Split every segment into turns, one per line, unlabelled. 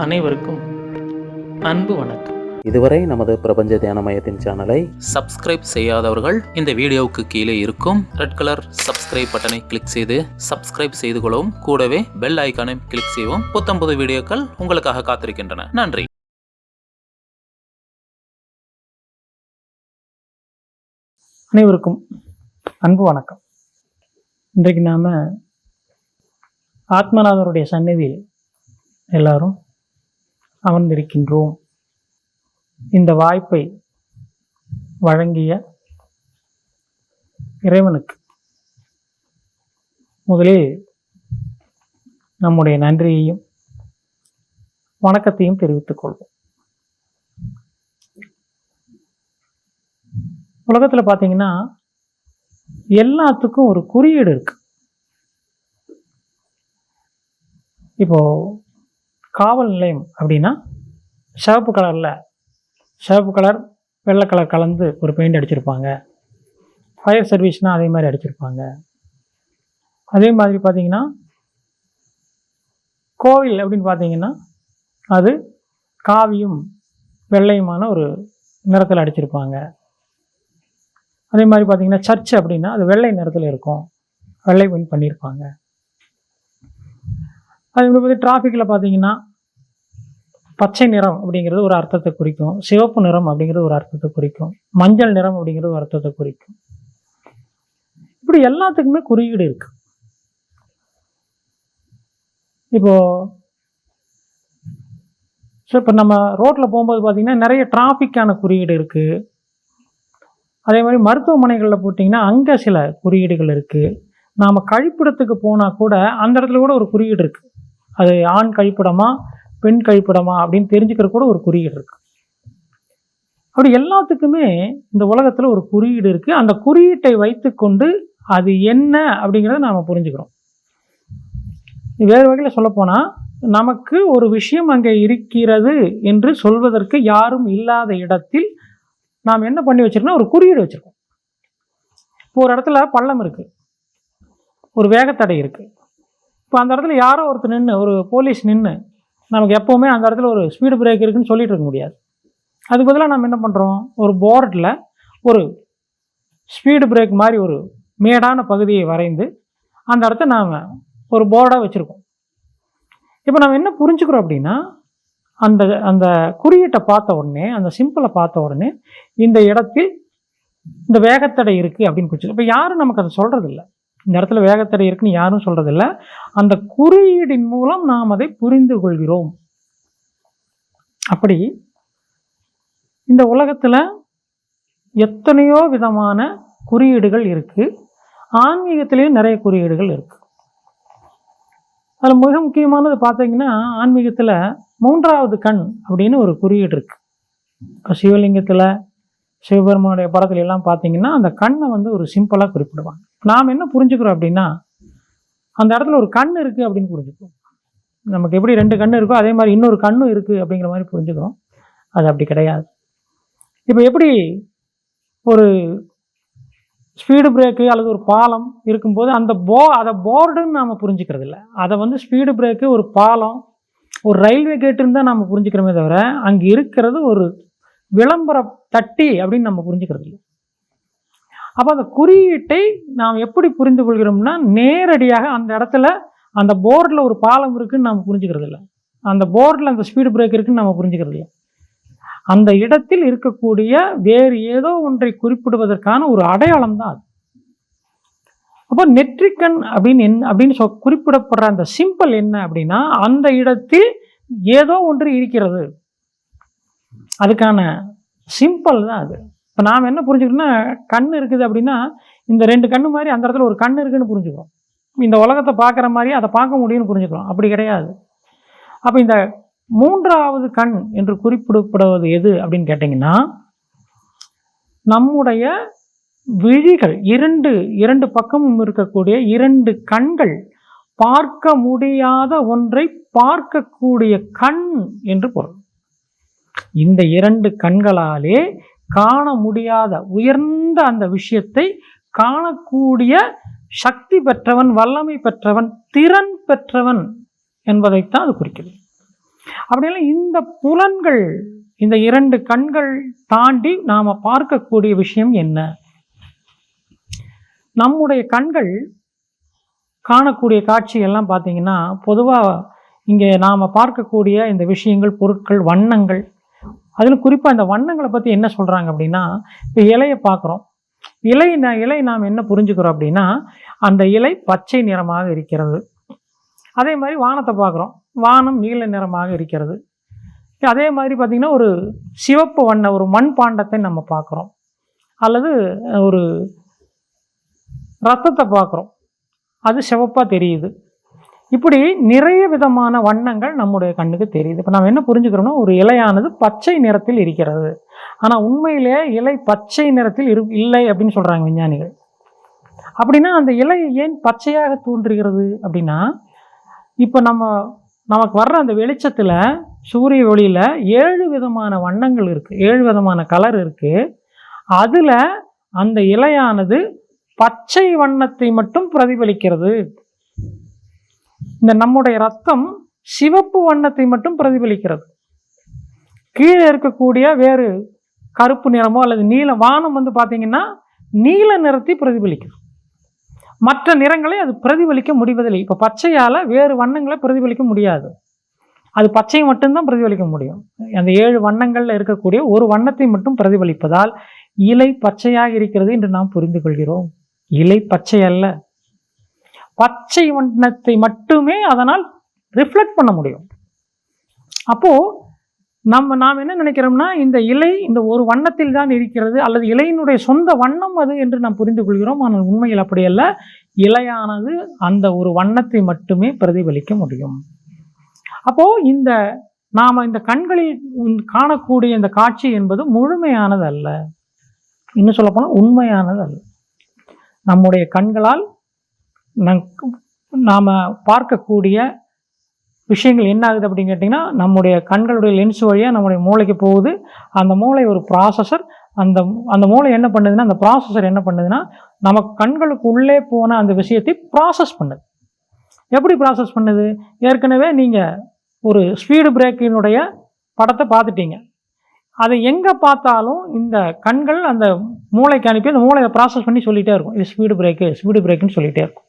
அனைவருக்கும் அன்பு வணக்கம்.
இதுவரை நமது பிரபஞ்ச தியான மையத்தின் சேனலை
சப்ஸ்கிரைப் செய்யாதவர்கள் இந்த வீடியோவுக்கு கீழே இருக்கும் ரெட் கலர் சப்ஸ்கிரைப் பட்டனை கிளிக் செய்து சப்ஸ்கிரைப் செய்து கொள்ளவும். கூடவே பெல் ஐக்கானை கிளிக் செய்யவும். புத்தம்புது வீடியோக்கள் உங்களுக்காக காத்திருக்கின்றன. நன்றி.
அனைவருக்கும் அன்பு வணக்கம். இன்றைக்கு நாம் ஆத்மநாதருடைய சந்நிதியில் எல்லாரும் அமர்ந்திருக்கின்றோம். இந்த வாய்ப்பை வழங்கிய இறைவனுக்கு முதலில் நம்முடைய நன்றியையும் வணக்கத்தையும் தெரிவித்துக் கொள்வோம். உலகத்தில் பார்த்தீங்கன்னா எல்லாத்துக்கும் ஒரு குறியீடு இருக்கு. இப்போ காவல் நிலையம் அப்படின்னா சிவப்பு கலர் வெள்ளை கலர் கலந்து ஒரு பெயிண்ட் அடிச்சிருப்பாங்க. ஃபயர் சர்வீஸ்னால் அதே மாதிரி அடிச்சிருப்பாங்க. அதே மாதிரி பார்த்தீங்கன்னா கோவில் அப்படின்னு பார்த்தீங்கன்னா அது காவியும் வெள்ளையுமான ஒரு நிறத்தில் அடிச்சிருப்பாங்க. அதே மாதிரி பார்த்தீங்கன்னா சர்ச் அப்படின்னா அது வெள்ளை நிறத்தில் இருக்கும், வெள்ளை பெயிண்ட் பண்ணியிருப்பாங்க. அதே மாதிரி டிராஃபிக்கில் பார்த்தீங்கன்னா பச்சை நிறம் அப்படிங்கிறது ஒரு அர்த்தத்தை குறிக்கும், சிவப்பு நிறம் அப்படிங்கிறது ஒரு அர்த்தத்தை குறிக்கும், மஞ்சள் நிறம் அப்படிங்கிறது ஒரு அர்த்தத்தை குறிக்கும். இப்படி எல்லாத்துக்குமே குறியீடு இருக்கு. இப்போ நம்ம ரோட்டில் போகும்போது பார்த்தீங்கன்னா நிறைய டிராஃபிக்கான குறியீடு இருக்குது. அதே மாதிரி மருத்துவமனைகளில் போட்டிங்கன்னா அங்கே சில குறியீடுகள் இருக்குது. நாம் கழிப்பிடத்துக்கு போனால் கூட அந்த இடத்துல கூட ஒரு குறியீடு இருக்குது. அது ஆண் கழிப்பிடமா பெண் கழிப்பிடமா அப்படின்னு தெரிஞ்சுக்கிற கூட ஒரு குறியீடு இருக்குது. அப்படி எல்லாத்துக்குமே இந்த உலகத்தில் ஒரு குறியீடு இருக்குது. அந்த குறியீட்டை வைத்துக்கொண்டு அது என்ன அப்படிங்கிறத நாம் புரிஞ்சுக்கிறோம். வேறு வகையில் சொல்லப்போனால் நமக்கு ஒரு விஷயம் அங்கே இருக்கிறது என்று சொல்வதற்கு யாரும் இல்லாத இடத்தில் நாம் என்ன பண்ணி வச்சிருக்கோம்னா ஒரு குறியீடு வச்சுருக்கோம். இப்போ ஒரு இடத்துல பள்ளம் இருக்குது, ஒரு வேகத்தடை இருக்குது. இப்போ அந்த இடத்துல யாரோ ஒருத்தர் நின்று, ஒரு போலீஸ் நின்று நமக்கு எப்போவுமே அந்த இடத்துல ஒரு ஸ்பீடு பிரேக் இருக்குதுன்னு சொல்லிட்டு இருக்க முடியாது. அதுக்கு பதிலாக நம்ம என்ன பண்ணுறோம், ஒரு போர்டில் ஒரு ஸ்பீடு பிரேக் மாதிரி ஒரு மேடான பகுதியை வரைந்து அந்த இடத்த நாம் ஒரு போர்டாக வச்சுருக்கோம். இப்போ நம்ம என்ன புரிஞ்சுக்கிறோம் அப்படின்னா அந்த அந்த குறியீட்டை பார்த்த உடனே, அந்த சிம்பிளை பார்த்த உடனே இந்த இடத்தில் இந்த வேகத்தடை இருக்குது அப்படின்னு புரிஞ்சுக்கணும். இப்போ யாரும் நமக்கு அதை சொல்கிறதில்ல, இந்த இடத்துல வேகத்தடை இருக்குன்னு யாரும் சொல்கிறதில்ல. அந்த குறியீடின் மூலம் நாம் அதை புரிந்து கொள்கிறோம். அப்படி இந்த உலகத்தில் எத்தனையோ விதமான குறியீடுகள் இருக்குது. ஆன்மீகத்திலேயும் நிறைய குறியீடுகள் இருக்குது. அதில் மிக முக்கியமானது பார்த்தீங்கன்னா ஆன்மீகத்தில் 3வது கண் அப்படின்னு ஒரு குறியீடு இருக்குது. இப்போ சிவலிங்கத்தில் சிவபெருமானுடைய படத்துல எல்லாம் பார்த்தீங்கன்னா அந்த கண்ணை ஒரு சிம்பிளாக குறிப்பிடுவாங்க. நாம் என்ன புரிஞ்சுக்கிறோம் அப்படின்னா அந்த இடத்துல ஒரு கண் இருக்குது அப்படின்னு புரிஞ்சுக்கிறோம். நமக்கு எப்படி 2 கண் இருக்கோ அதே மாதிரி இன்னொரு கண்ணும் இருக்குது அப்படிங்கிற மாதிரி புரிஞ்சுக்கிறோம். அது அப்படி கிடையாது. இப்போ எப்படி ஒரு ஸ்பீடு பிரேக்கு அல்லது ஒரு பாலம் இருக்கும்போது அதை போர்டுன்னு நாம் புரிஞ்சுக்கிறது இல்லை. அதை ஸ்பீடு பிரேக்கு, ஒரு பாலம், ஒரு ரயில்வே கேட்டுன்னு தான் நம்ம புரிஞ்சுக்கிறோமே தவிர அங்கே இருக்கிறது ஒரு விளம்பர தட்டி அப்படின்னு நம்ம புரிஞ்சுக்கிறது இல்லை. அப்போ அந்த குறியீட்டை நாம் எப்படி புரிந்து கொள்கிறோம்னா நேரடியாக அந்த இடத்துல அந்த போர்டில் ஒரு பாலம் இருக்குதுன்னு நம்ம புரிஞ்சுக்கிறது இல்லை, அந்த போர்டில் அந்த ஸ்பீடு பிரேக் இருக்குதுன்னு நம்ம புரிஞ்சுக்கிறது இல்லை. அந்த இடத்தில் இருக்கக்கூடிய வேறு ஏதோ ஒன்றை குறிப்பிடுவதற்கான ஒரு அடையாளம் தான் அது. அப்போ நெற்றிக்கண் அப்படின்னு குறிப்பிடப்படுற அந்த சிம்பிள் என்ன அப்படின்னா அந்த இடத்தில் ஏதோ ஒன்று இருக்கிறது, அதுக்கான சிம்பிள் தான் அது. இப்போ நாம் என்ன புரிஞ்சுக்கணும்னா கண் இருக்குது அப்படின்னா இந்த 2 கண்ணு மாதிரி அந்த இடத்துல ஒரு கண் இருக்குன்னு புரிஞ்சுக்கிறோம். இந்த உலகத்தை பார்க்குற மாதிரி அதை பார்க்க முடியும்னு புரிஞ்சுக்கிறோம். அப்படி கிடையாது. அப்போ இந்த 3வது கண் என்று குறிப்பிடப்படுவது எது அப்படின்னு கேட்டிங்கன்னா நம்முடைய விழிகள், இரண்டு பக்கமும் இருக்கக்கூடிய 2 கண்கள் பார்க்க முடியாத ஒன்றை பார்க்கக்கூடிய கண் என்று பொருள். இந்த 2 கண்களாலே காண முடியாத உயர்ந்த அந்த விஷயத்தை காணக்கூடிய சக்தி பெற்றவன், வல்லமை பெற்றவன், திறன் பெற்றவன் என்பதைத்தான் அது குறிக்கிறது. அப்படியெல்லாம் இந்த புலன்கள், இந்த 2 கண்கள் தாண்டி நாம் பார்க்கக்கூடிய விஷயம் என்ன? நம்முடைய கண்கள் காணக்கூடிய காட்சி எல்லாம் பார்த்தீங்கன்னா, பொதுவாக இங்கே நாம் பார்க்கக்கூடிய இந்த விஷயங்கள், பொருட்கள், வண்ணங்கள், அதில் குறிப்பாக இந்த வண்ணங்களை பற்றி என்ன சொல்கிறாங்க அப்படின்னா, இப்போ இலையை பார்க்குறோம். இலை நாம் என்ன புரிஞ்சுக்கிறோம் அப்படின்னா, அந்த இலை பச்சை நிறமாக இருக்கிறது. அதே மாதிரி வானத்தை பார்க்குறோம், வானம் நீல நிறமாக இருக்கிறது. அதே மாதிரி பார்த்திங்கன்னா ஒரு சிவப்பு வண்ண ஒரு மண் பாண்டத்தை நம்ம பார்க்குறோம், அல்லது ஒரு ரத்தத்தை பார்க்குறோம், அது சிவப்பாக தெரியுது. இப்படி நிறைய விதமான வண்ணங்கள் நம்முடைய கண்ணுக்கு தெரியுது. இப்போ நம்ம என்ன புரிஞ்சுக்கிறோம்னா, ஒரு இலையானது பச்சை நிறத்தில் இருக்கிறது. ஆனால் உண்மையிலேயே இலை பச்சை நிறத்தில் இல்லை அப்படின்னு சொல்கிறாங்க விஞ்ஞானிகள். அப்படின்னா அந்த இலை ஏன் பச்சையாக தோன்றுகிறது அப்படின்னா, இப்போ நமக்கு வர்ற அந்த வெளிச்சத்தில், சூரிய ஒளியில் 7 விதமான வண்ணங்கள் இருக்குது, 7 விதமான கலர் இருக்குது. அதில் அந்த இலையானது பச்சை வண்ணத்தை மட்டும் பிரதிபலிக்கிறது. இந்த நம்முடைய ரத்தம் சிவப்பு வண்ணத்தை மட்டும் பிரதிபலிக்கிறது. கீழே இருக்கக்கூடிய வேறு கருப்பு நிறமோ அல்லது நீல வானம் பார்த்தீங்கன்னா நீல நிறத்தை பிரதிபலிக்கிறது. மற்ற நிறங்களை அது பிரதிபலிக்க முடிவதில்லை. இப்போ பச்சையால் வேறு வண்ணங்களை பிரதிபலிக்க முடியாது, அது பச்சையை மட்டும்தான் பிரதிபலிக்க முடியும். அந்த 7 வண்ணங்களில் இருக்கக்கூடிய ஒரு வண்ணத்தை மட்டும் பிரதிபலிப்பதால் இலை பச்சையாக இருக்கிறது என்று நாம் புரிந்து கொள்கிறோம். இலை பச்சை அல்ல, பச்சை வண்ணத்தை மட்டுமே அதனால் ரிஃப்ளெக்ட் பண்ண முடியும். அப்போது நாம் என்ன நினைக்கிறோம்னா, இந்த இலை இந்த ஒரு வண்ணத்தில் தான் இருக்கிறது, அல்லது இலையினுடைய சொந்த வண்ணம் அது என்று நாம் புரிந்து கொள்கிறோம். ஆனால் உண்மையில் அப்படி அல்ல. இலையானது அந்த ஒரு வண்ணத்தை மட்டுமே பிரதிபலிக்க முடியும். அப்போது நாம் இந்த கண்களில் காணக்கூடிய இந்த காட்சி என்பது முழுமையானது அல்ல, இன்னும் சொல்லப்போனால் உண்மையானது அல்ல. நம்முடைய கண்களால் நாம் பார்க்கக்கூடிய விஷயங்கள் என்ன ஆகுது அப்படின்னு கேட்டிங்கன்னா, நம்முடைய கண்களுடைய லென்ஸ் வழியாக நம்முடைய மூளைக்கு போகுது. அந்த மூளை ஒரு ப்ராசஸர். அந்த மூளை என்ன பண்ணுதுன்னா, அந்த ப்ராசஸர் என்ன பண்ணுதுன்னா, நமக்கு கண்களுக்கு உள்ளே போன அந்த விஷயத்தை ப்ராசஸ் பண்ணுது. எப்படி ப்ராசஸ் பண்ணுது? ஏற்கனவே நீங்கள் ஒரு ஸ்பீடு பிரேக்கினுடைய படத்தை பார்த்துட்டீங்க. அதை எங்கே பார்த்தாலும் இந்த கண்கள் அந்த மூளைக்கு அனுப்பி அந்த மூளையை ப்ராசஸ் பண்ணி சொல்லிகிட்டே இருக்கும், இது ஸ்பீடு பிரேக்குன்னு சொல்லிகிட்டே இருக்கும்.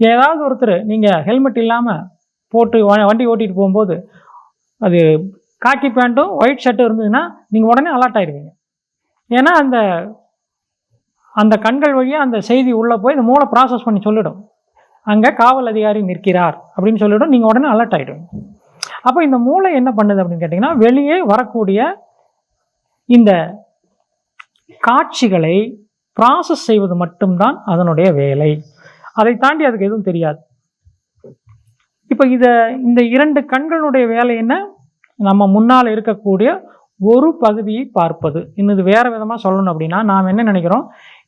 ஏதாவது ஒருத்தர் நீங்கள் ஹெல்மெட் இல்லாமல் போட்டு வண்டி ஓட்டிகிட்டு போகும்போது அது காக்கி பேண்ட்டும் ஒயிட் ஷர்ட்டும் இருந்ததுன்னா நீங்கள் உடனே அலர்ட் ஆகிடுவீங்க. ஏன்னா அந்த கண்கள் வழியாக அந்த செய்தி உள்ளே போய் இந்த மூளை ப்ராசஸ் பண்ணி சொல்லிடும், அங்கே காவல் அதிகாரி நிற்கிறார் அப்படின்னு சொல்லிவிடும், நீங்கள் உடனே அலர்ட் ஆகிடுவீங்க. அப்போ இந்த மூளை என்ன பண்ணுது அப்படின்னு கேட்டிங்கன்னா, வெளியே வரக்கூடிய இந்த காட்சிகளை ப்ராசஸ் செய்வது மட்டும்தான் அதனுடைய வேலை. அதை தாண்டி அதுக்கு எதுவும் தெரியாது. இப்போ இந்த 2 கண்களுடைய வேலை என்ன? நம்ம முன்னால் இருக்கக்கூடிய ஒரு பகுதியை பார்ப்பது. இன்னும் இது வேறு விதமாக சொல்லணும் அப்படின்னா, நாம் என்ன நினைக்கிறோம்,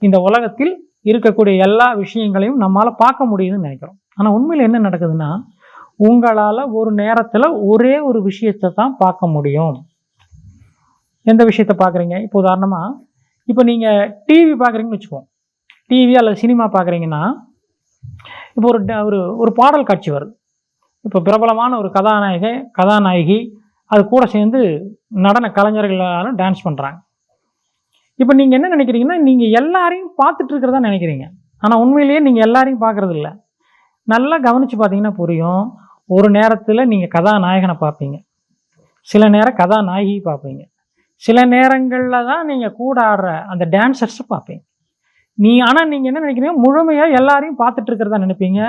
இந்த உலகத்தில் இருக்கக்கூடிய எல்லா விஷயங்களையும் நம்மளால் பார்க்க முடியுதுன்னு நினைக்கிறோம். ஆனால் உண்மையில் என்ன நடக்குதுன்னா, உங்களால் ஒரு நேரத்தில் ஒரே ஒரு விஷயத்தை தான் பார்க்க முடியும். எந்த விஷயத்தை பார்க்குறீங்க? இப்போ உதாரணமாக, இப்போ நீங்கள் டிவி பார்க்குறீங்கன்னு வச்சுக்கோங்க. டிவி அல்லது சினிமா பார்க்குறீங்கன்னா, இப்போ ஒரு பாடல் காட்சி வருது. இப்போ பிரபலமான ஒரு கதாநாயகி அது கூட சேர்ந்து நடன கலைஞர்களாலும் டான்ஸ் பண்ணுறாங்க. இப்போ நீங்கள் என்ன நினைக்கிறீங்கன்னா, நீங்கள் எல்லாரையும் பார்த்துட்டு இருக்கிறதா நினைக்கிறீங்க. ஆனால் உண்மையிலேயே நீங்கள் எல்லாரையும் பார்க்குறது இல்லை. நல்லா கவனித்து பார்த்தீங்கன்னா புரியும். ஒரு நேரத்தில் நீங்கள் கதாநாயகனை பார்ப்பீங்க, சில நேரம் கதாநாயகி பார்ப்பீங்க, சில நேரங்களில் தான் நீங்கள் கூட ஆடுற அந்த டான்சர்ஸை பார்ப்பீங்க. ஆனால் நீங்கள் என்ன நினைக்கிறீங்க, முழுமையாக எல்லாரையும் பார்த்துட்டு இருக்கிறதா நினைப்பீங்க.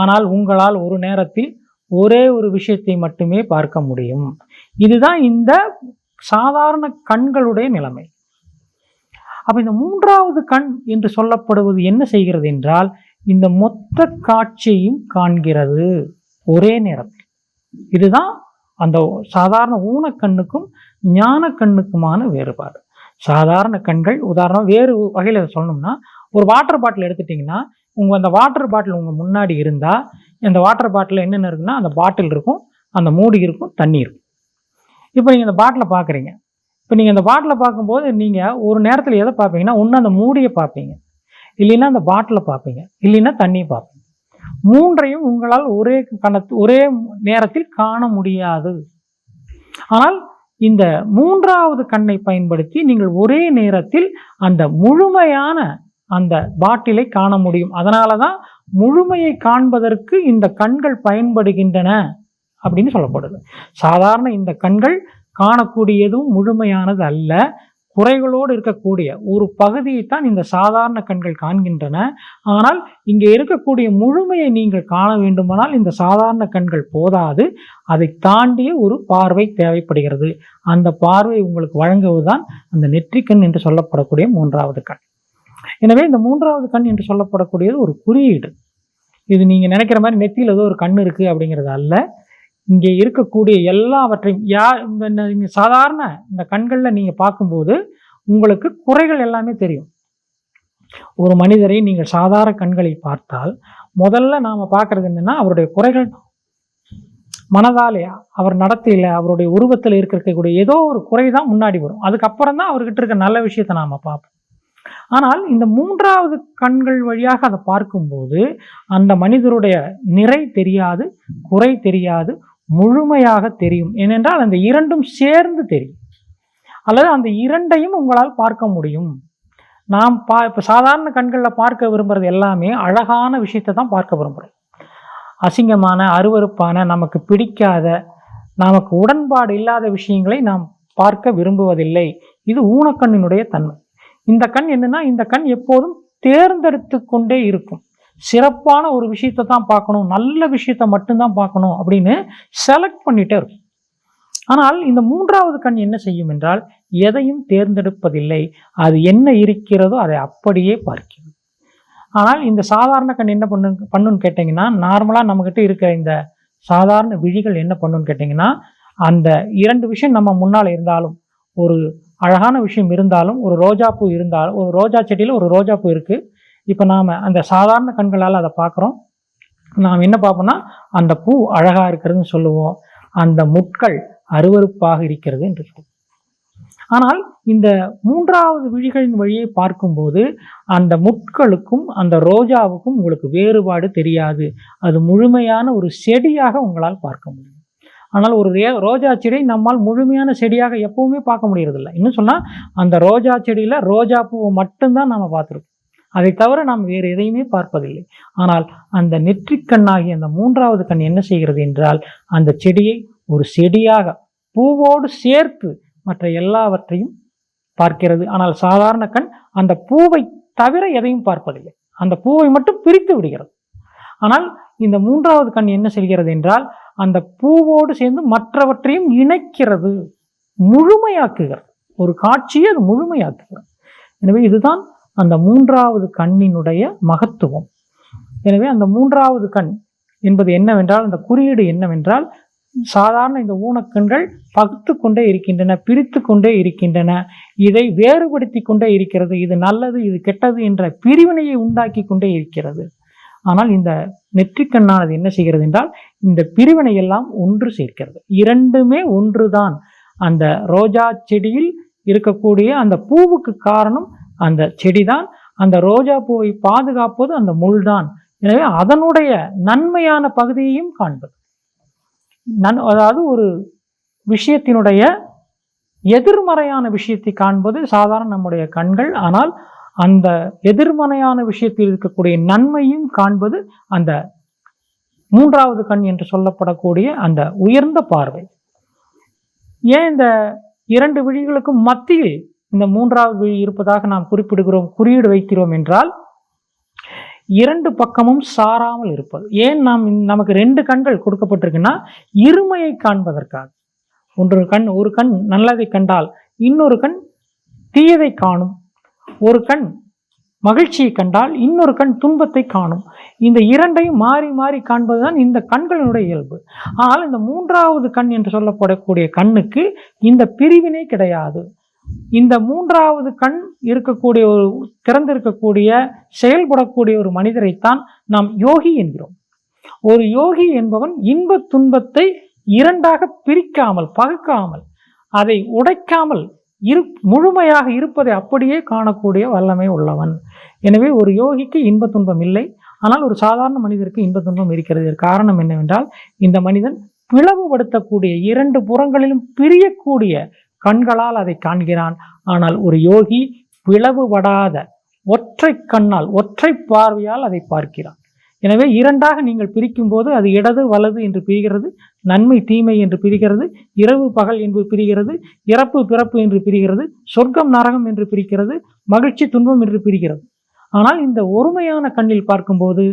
ஆனால் உங்களால் ஒரு நேரத்தில் ஒரே ஒரு விஷயத்தை மட்டுமே பார்க்க முடியும். இதுதான் இந்த சாதாரண கண்களுடைய நிலைமை. அப்போ இந்த 3வது கண் என்று சொல்லப்படுவது என்ன செய்கிறது என்றால், இந்த மொத்த காட்சியையும் காண்கிறது ஒரே நேரத்தில். இதுதான் அந்த சாதாரண ஊனக்கண்ணுக்கும் ஞான கண்ணுக்குமான வேறுபாடு. சாதாரண கண்கள், உதாரணம் வேறு வகையில் சொல்லணும்னா, ஒரு வாட்டர் பாட்டில் எடுத்துட்டிங்கன்னா, அந்த வாட்டர் பாட்டில் உங்கள் முன்னாடி இருந்தால், அந்த வாட்டர் பாட்டில் என்னென்ன இருக்குன்னா, அந்த பாட்டில் இருக்கும், அந்த மூடி இருக்கும், தண்ணி இருக்கும். இப்போ நீங்கள் அந்த பாட்டிலை பார்க்குறீங்க. இப்போ நீங்கள் அந்த பாட்டிலை பார்க்கும்போது நீங்கள் ஒரு நேரத்தில் எதை பார்ப்பீங்கன்னா, ஒன்று அந்த மூடியை பார்ப்பீங்க, இல்லைன்னா அந்த பாட்டிலை பார்ப்பீங்க, இல்லைன்னா தண்ணியை பார்ப்பீங்க. 3ஐயும் உங்களால் ஒரே நேரத்தில் காண முடியாது. ஆனால் இந்த மூன்றாவது கண்ணை பயன்படுத்தி நீங்கள் ஒரே நேரத்தில் அந்த முழுமையான அந்த பாட்டிலை காண முடியும். அதனால தான் முழுமையை காண்பதற்கு இந்த கண்கள் பயன்படுகின்றன அப்படின்னு சொல்லப்படுது. சாதாரண இந்த கண்கள் காணக்கூடியதும் முழுமையானது அல்ல, குறைகளோடு இருக்கக்கூடிய ஒரு பகுதியைத்தான் இந்த சாதாரண கண்கள் காண்கின்றன. ஆனால் இங்கே இருக்கக்கூடிய முழுமையை நீங்கள் காண வேண்டுமானால் இந்த சாதாரண கண்கள் போதாது, அதை தாண்டிய ஒரு பார்வை தேவைப்படுகிறது. அந்த பார்வை உங்களுக்கு வழங்குவதுதான் அந்த நெற்றிக்கண் என்று சொல்லப்படக்கூடிய மூன்றாவது கண். எனவே இந்த மூன்றாவது கண் என்று சொல்லப்படக்கூடியது ஒரு குறியீடு. இது நீங்க நினைக்கிற மாதிரி நெத்தியில் ஏதோ ஒரு கண் இருக்கு அப்படிங்கிறது அல்ல. இங்கே இருக்கக்கூடிய எல்லாவற்றையும் சாதாரண இந்த கண்கள்ல நீங்க பார்க்கும்போது உங்களுக்கு குறைகள் எல்லாமே தெரியும். ஒரு மனிதரை நீங்கள் சாதாரண கண்களை பார்த்தால் முதல்ல நாம பார்க்கறது என்னன்னா அவருடைய குறைகள். மனதாலே, அவர் நடத்தையில, அவருடைய உருவத்தில் இருக்கக்கூடிய ஏதோ ஒரு குறை தான் முன்னாடி வரும். அதுக்கப்புறம் தான் அவர்கிட்ட இருக்க நல்ல விஷயத்தை நாம பார்ப்போம். ஆனால் இந்த மூன்றாவது கண்கள் வழியாக அதை பார்க்கும்போது அந்த மனிதருடைய நிறை தெரியாது, குறை தெரியாது, முழுமையாக தெரியும். ஏனென்றால் அந்த இரண்டும் சேர்ந்து தெரியும், அல்லது அந்த இரண்டையும் உங்களால் பார்க்க முடியும். நாம் இப்போ சாதாரண கண்களில் பார்க்க விரும்புறது எல்லாமே அழகான விஷயத்தை தான் பார்க்க விரும்புகிறோம். அசிங்கமான, அருவருப்பான, நமக்கு பிடிக்காத, நமக்கு உடன்பாடு இல்லாத விஷயங்களை நாம் பார்க்க விரும்புவதில்லை. இது ஊனக்கண்ணினுடைய தன்மை. இந்த கண் என்னன்னா, இந்த கண் எப்போதும் தேர்ந்தெடுத்து கொண்டே இருக்கும். சிறப்பான ஒரு விஷயத்தை தான் பார்க்கணும், நல்ல விஷயத்தை மட்டும்தான் பார்க்கணும் அப்படின்னு செலக்ட் பண்ணிட்டே இருக்கும். ஆனால் இந்த மூன்றாவது கண் என்ன செய்யும் என்றால் எதையும் தேர்ந்தெடுப்பதில்லை. அது என்ன இருக்கிறதோ அதை அப்படியே பார்க்கிறது. ஆனால் இந்த சாதாரண கண் என்ன பண்ணுன்னு கேட்டிங்கன்னா, நார்மலாக நம்மகிட்ட இருக்கிற இந்த சாதாரண விழிகள் என்ன பண்ணுன்னு கேட்டிங்கன்னா, அந்த இரண்டு விஷயம் நம்ம முன்னால் இருந்தாலும், ஒரு அழகான விஷயம் இருந்தாலும், ஒரு ரோஜாப்பூ இருந்தாலும், ஒரு ரோஜா செடியில் ஒரு ரோஜாப்பூ இருக்குது. இப்போ நாம் அந்த சாதாரண கண்களால் அதை பார்க்குறோம். நாம் என்ன பார்ப்போம்னா அந்த பூ அழகாக இருக்கிறதுன்னு சொல்லுவோம், அந்த முட்கள் அருவருப்பாக இருக்கிறது என்று சொல்லுவோம். ஆனால் இந்த மூன்றாவது விழிகளின் வழியை பார்க்கும்போது அந்த முட்களுக்கும் அந்த ரோஜாவுக்கும் உங்களுக்கு வேறுபாடு தெரியாது. அது முழுமையான ஒரு செடியாக உங்களால் பார்க்க முடியும். ஆனால் ஒரு ரோஜா செடி நம்மால் முழுமையான செடியாக எப்பவுமே பார்க்க முடியறதில்லை. இன்னும் சொன்னால் அந்த ரோஜா செடியில் ரோஜா பூவை மட்டும்தான் நாம் பார்த்துருக்கோம், அதை தவிர நாம் வேறு எதையுமே பார்ப்பதில்லை. ஆனால் அந்த நெற்றிக்கண்ணாகி அந்த மூன்றாவது கண் என்ன செய்கிறது என்றால் அந்த செடியை ஒரு செடியாக பூவோடு சேர்த்து மற்ற எல்லாவற்றையும் பார்க்கிறது. ஆனால் சாதாரண கண் அந்த பூவை தவிர எதையும் பார்ப்பதில்லை, அந்த பூவை மட்டும் பிரித்து விடுகிறது. ஆனால் இந்த மூன்றாவது கண் என்ன செய்கிறது என்றால் அந்த பூவோடு சேர்ந்து மற்றவற்றையும் இணைக்கிறது, முழுமையாக்குகிறது. ஒரு காட்சியை அது முழுமையாக்குகிறது. எனவே இதுதான் அந்த மூன்றாவது கண்ணினுடைய மகத்துவம். எனவே அந்த மூன்றாவது கண் என்பது என்னவென்றால், அந்த குறியீடு என்னவென்றால், சாதாரண இந்த ஊனக்கண்கள் பகுத்து கொண்டே இருக்கின்றன, பிரித்து கொண்டே இருக்கின்றன, இதை வேறுபடுத்தி கொண்டே இருக்கிறது. இது நல்லது, இது கெட்டது என்ற பிரிவினையை உண்டாக்கி கொண்டே இருக்கிறது. ஆனால் இந்த நெற்றிக்கண்ணானது என்ன செய்கிறது என்றால் இந்த பிரிவினை எல்லாம் ஒன்று சேர்க்கிறது. இரண்டுமே ஒன்றுதான். அந்த ரோஜா செடியில் இருக்கக்கூடிய அந்த பூவுக்கு காரணம் அந்த செடிதான், அந்த ரோஜா பூவை பாதுகாப்பது அந்த முள்தான். எனவே அதனுடைய நன்மையான பகுதியையும் காண்பது. அதாவது ஒரு விஷயத்தினுடைய எதிர்மறையான விஷயத்தை காண்பது சாதாரண நம்முடைய கண்கள். ஆனால் அந்த எதிர்மறையான விஷயத்தில் இருக்கக்கூடிய நன்மையும் காண்பது அந்த மூன்றாவது கண் என்று சொல்லப்படக்கூடிய அந்த உயர்ந்த பார்வை. ஏன் இந்த இரண்டு விழிகளுக்கும் மத்தியில் இந்த மூன்றாவது விழி இருப்பதாக நாம் குறிப்பிடுகிறோம், குறியீடு வைக்கிறோம் என்றால் இரண்டு பக்கமும் சாராமல் இருப்பது. ஏன் நமக்கு ரெண்டு கண்கள் கொடுக்கப்பட்டிருக்குன்னா இருமையை காண்பதற்காக. ஒரு கண் நல்லதை கண்டால் இன்னொரு கண் தீயதை காணும், ஒரு கண் மகிழ்ச்சியை கண்டால் இன்னொரு கண் துன்பத்தை காணும். இந்த இரண்டையும் மாறி மாறி காண்பதுதான் இந்த கண்களினுடைய இயல்பு. ஆனால் இந்த மூன்றாவது கண் என்று சொல்லப்படக்கூடிய கண்ணுக்கு இந்த பிரிவினை கிடையாது. இந்த மூன்றாவது கண் இருக்கக்கூடிய ஒரு திறந்திருக்கக்கூடிய செயல்படக்கூடிய ஒரு மனிதரைத்தான் நாம் யோகி என்கிறோம். ஒரு யோகி என்பவன் இன்ப துன்பத்தை இரண்டாக பிரிக்காமல், பகுக்காமல், அதை உடைக்காமல் முழுமையாக இருப்பதை அப்படியே காணக்கூடிய வல்லமை உள்ளவன். எனவே ஒரு யோகிக்கு இன்ப துன்பம் இல்லை, ஆனால் ஒரு சாதாரண மனிதருக்கு இன்ப துன்பம் இருக்கிறது. காரணம் என்னவென்றால் இந்த மனிதன் பிளவுபடுத்தக்கூடிய, இரண்டு புறங்களிலும் பிரியக்கூடிய கண்களால் அதை காண்கிறான். ஆனால் ஒரு யோகி பிளவுபடாத ஒற்றை கண்ணால், ஒற்றை பார்வையால் அதை பார்க்கிறான். எனவே இரண்டாக நீங்கள் பிரிக்கும் போது அது இடது வலது என்று பிரிகிறது, நன்மை தீமை என்று பிரிகிறது, இரவு பகல் என்று பிரிகிறது, இறப்பு பிறப்பு என்று பிரிகிறது, சொர்க்கம் நரகம் என்று பிரிக்கிறது, மகிழ்ச்சி துன்பம் என்று பிரிக்கிறது. ஆனால் இந்த ஒருமையான கண்ணில் பார்க்கும்போது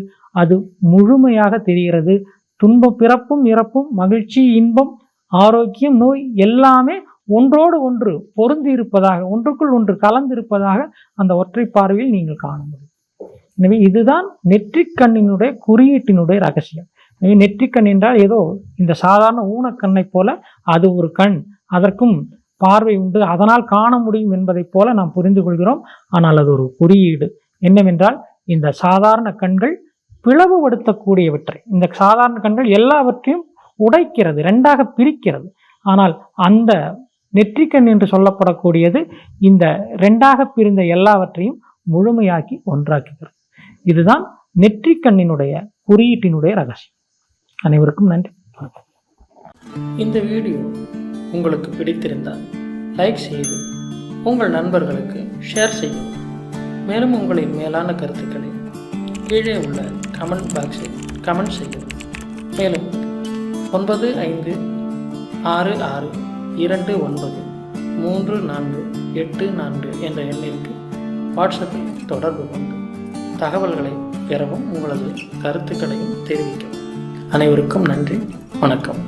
அது முழுமையாக தெரிகிறது. துன்பம், பிறப்பும் இறப்பும், மகிழ்ச்சி, இன்பம், ஆரோக்கியம், நோய் எல்லாமே ஒன்றோடு ஒன்று பொருந்தி இருப்பதாக, ஒன்றுக்குள் ஒன்று கலந்திருப்பதாக அந்த ஒற்றை பார்வையில் நீங்கள் காண முடியும். எனவே இதுதான் நெற்றிக்கண்ணினுடைய குறியீட்டினுடைய ரகசியம். எனவே நெற்றிக்கண் என்றால் ஏதோ இந்த சாதாரண ஊனக்கண்ணை போல அது ஒரு கண், அதற்கும் பார்வை உண்டு, அதனால் காண முடியும் என்பதைப் போல நாம் புரிந்து கொள்கிறோம். ஆனால் அது ஒரு குறியீடு. என்னவென்றால் இந்த சாதாரண கண்கள் பிளவுபடுத்தக்கூடியவற்றை, இந்த சாதாரண கண்கள் எல்லாவற்றையும் உடைக்கிறது, ரெண்டாக பிரிக்கிறது. ஆனால் அந்த நெற்றிக்கண் என்று சொல்லப்படக்கூடியது இந்த ரெண்டாக பிரிந்த எல்லாவற்றையும் முழுமையாக்கி ஒன்றாக்குகிறது. இதுதான் நெற்றிக்கண்ணினுடைய குறியீட்டினுடைய ரகசியம். அனைவருக்கும் நன்றி. இந்த வீடியோ உங்களுக்கு பிடித்திருந்தால் லைக் செய்து உங்கள் நண்பர்களுக்கு ஷேர் செய்யவும். மேலும் உங்களின் மேலான கருத்துக்களை கீழே உள்ள கமெண்ட் பாக்ஸில் கமெண்ட் செய்யவும். மேலும் 9566293484 என்ற எண்ணிற்கு வாட்ஸ்அப்பில் தொடர்பு கொண்டு தகவல்களை பெறவும், உங்களது கருத்துக்களையும் தெரிவிக்கவும். அனைவருக்கும் நன்றி. வணக்கம்.